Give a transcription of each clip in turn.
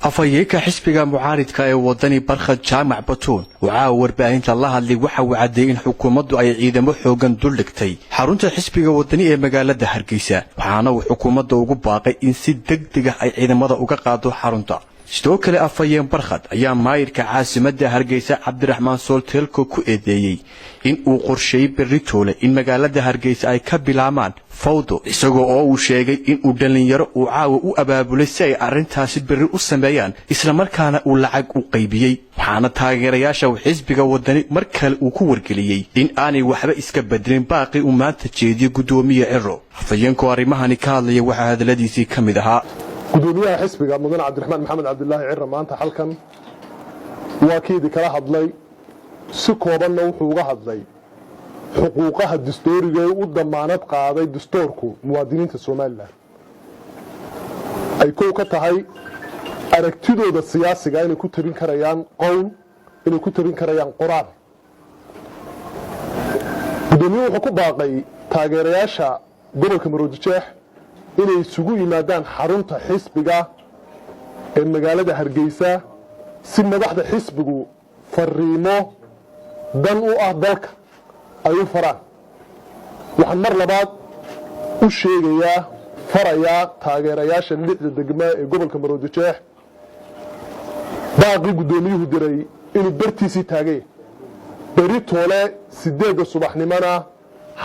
afayeenka xisbiga mucaaridka ee wadani barkhad jaamac batuun waxa uu warbaahinta la hadlay waxa uu cadeeyay in xukuumaddu ay ciidamo xoogan dul dhigtay xarunta xisbiga wadani ee magaalada Hargeysa waxaana uu xukuumadda ugu baaqay in si degdeg ah ay ciidamada uga qaado xarunta sidoo kale afayeen barkhad ayaa maayirka caasimadda Hargeysa Cabdiraxmaan Soolteelko ku eedeeyay in uu qorsheeyay beritoole in magaalada Hargeysa ay ka bilaabaan fawdo isagoo oo uu sheegay in uu dhalinyaro uu caawa u abaabulay si ay arintaasi berri u sameeyaan isla markaana uu lacag u qaybiyay waxaana taageerayaasha xisbiga wadani mar kale uu ku wargeliyay in aanay waxba iska bedelin baaqi uu maanta jeediyo gudoomiye Ciro afayeenku arimahani ka hadlaya waxa hadaladiisii kamid ahaa gudoomiyaha xisbiga mudan Cabdiraxmaan Maxamed Cabdullaahi Ciro maanta halkan waa kiidi kala hadlay si koobanna wuxuu uga hadlay xuquuqaha dastuuriga ee u damaanad qaaday dastuurku muwaadiniinta Soomaaliland ay ka tahay aragtidooda siyaasiga inay ku tabin karayaan qowl inay ku tabin karayaan quraan gudoomiyuhu wuxuu ku baaqay taageerayaasha gobolka Maroodijeex inay isugu yimaadaan xarunta xisbiga ee magaalada Hargeysa si madaxda xisbigu fariimo dan u ah dalka ay u faraan waxaan mar labaad u sheegayaa farayaa taageerayaasha lixda degmo ee gobolka Maroodijeex baaqi gudoomiyuhu diray inuu bartiisii taagay beritoole 8 subaxnimana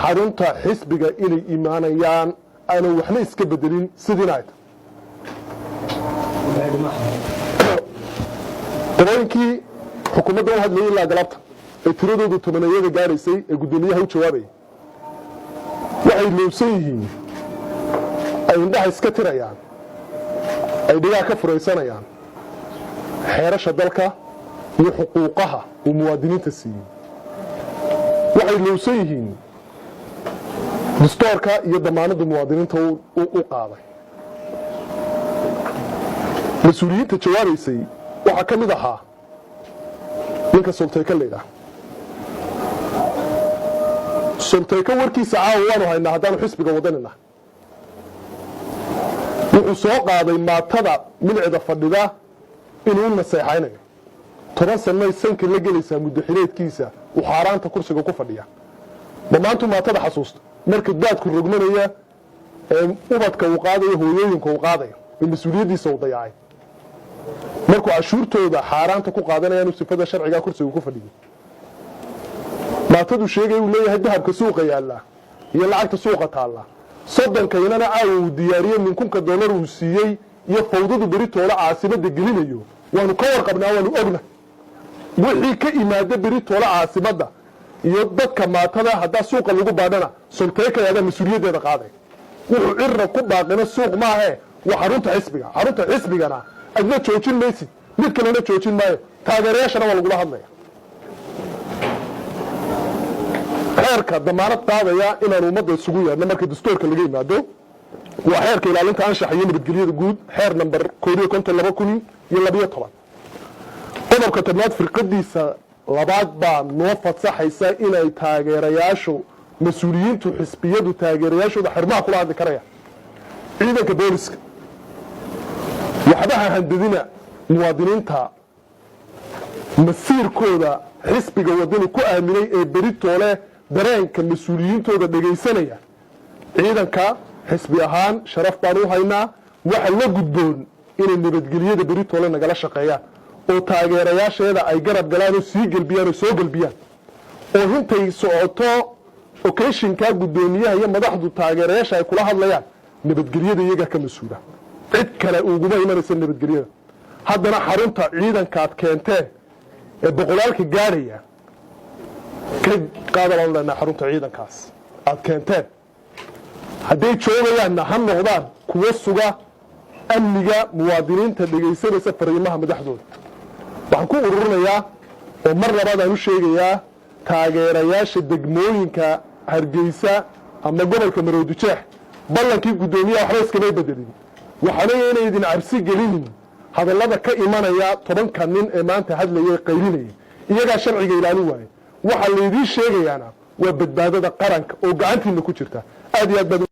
xarunta xisbiga inay imaanayaan أنا وحنا إسكبدلين سدينات. طبعاً حكومة ده واحد ليه لا جلبت. التردد والثمانية ده جارسي الجدولية هو شوابي. واحد لو سيهين. أي ده إسكترا يعني. أي ده كفر إنسان يعني. حيرش الدلكة لحقوقها ومواطنين السين. واحد لو سيهين. dastuurka iyo damaanada muwaadiniinta uu qaaday mas'uuliyiinta jawaabaysay waxa kamid ahaa ninka Soolteelko leeyahay Soolteelko warkiisa caawaan waana haddaan xisbiga wadanina wuxuu soo qaaday maatada milcida fadhida inuu naseexaynayo 10 sano sanka la gelaysa muddo xileedkiisa uu xaaraanta kursiga ku fadhiya damaantu maatada xasuusta marka daadku rogmanaya ubadka uu qaadayo hooyooyinka uu qaadayo mas'uuliyadiisa uu dayacay markuu cashuurtooda xaaraanta ku qaadanayaan sifada sharciga kursiga ku fadhiyo maatadu sheegay uu leeyahay dahabka suuqa yaala iyo lacagta suuqa taala soddonkaynana uu diyaariyay min $1,000 uu siiyay iyo fawdadu beritoole caasimada gelinayo waanu ka warqabnaa waanu ogna wixii ka imaada beritoole caasimada iyo dadka maatada hadda suuqa lagu baadhana Soolteelko ayaa mas'uuliyadeeda qaaday wuxuu Ciro ku baaqina suuq ma aha waa xarunta xisbigana adna joojin maysid mid kalena joojin maayo taageerayaashana waa lagu hadlaya xeerka damaanad qaadaya inaan ummadda isugu yeedno marka dastuurka laga yimaado waa xeerka ilaalinta anshaxa iyo nabadgelyada guud xeer number 15212 qodobka tobnaad firqadiisa labaad baa noo fasaxaysa inay taageerayaashu mas'uuliyiintu xisbiyadu taageerayaashooda xirmaha kula hadli karaya ciidanka booliska waxbaha handadina muwaadiniinta masiirkooda xisbiga wadani ku aaminay ee beritoole dareenka mas'uuliyiintooda dhageysanaya ciidanka xisbi ahaan sharaf baan u haynaa waxa la gudboon inay nabadgelyada beritoole nagala shaqeeyaan oo taageerayaasheeda ay garab galaan oo sii galbiyaan oo soo galbiyaan oo intay socoto occasionka gudoomiyaha iyo madaxdu taageerayaasha ay kula hadlayaan nabadgelyada iyaga ka mas'uula cid kale uguma imanaysa nabadgelyada haddana xarunta ciidankaad keenteen ee boqolaalka gaaraya ka qaadalaan lana xarunta ciidankaas aad keenteen hadday joogayaanna ha noqdaan kuwa suga amniga muwaadiniinta dhageysanaysa fariimaha madaxdooda waxaan ku ururinayaa oo mar labaad aan u sheegayaa taageerayaasha degmooyinka Hargeysa ama gobolka Maroodijeex ballankii gudoomiyaha waxba iskama bedelin waxaana inay idin cabsi gelinin hadallada ka imanaya 10 nin ee maanta hadlayay qaylinayay iyaga sharciga ilaalin waayay waxa la idin sheegayaana waa badbaadada qaranka oo gacantiina ku jirta aad iyo aad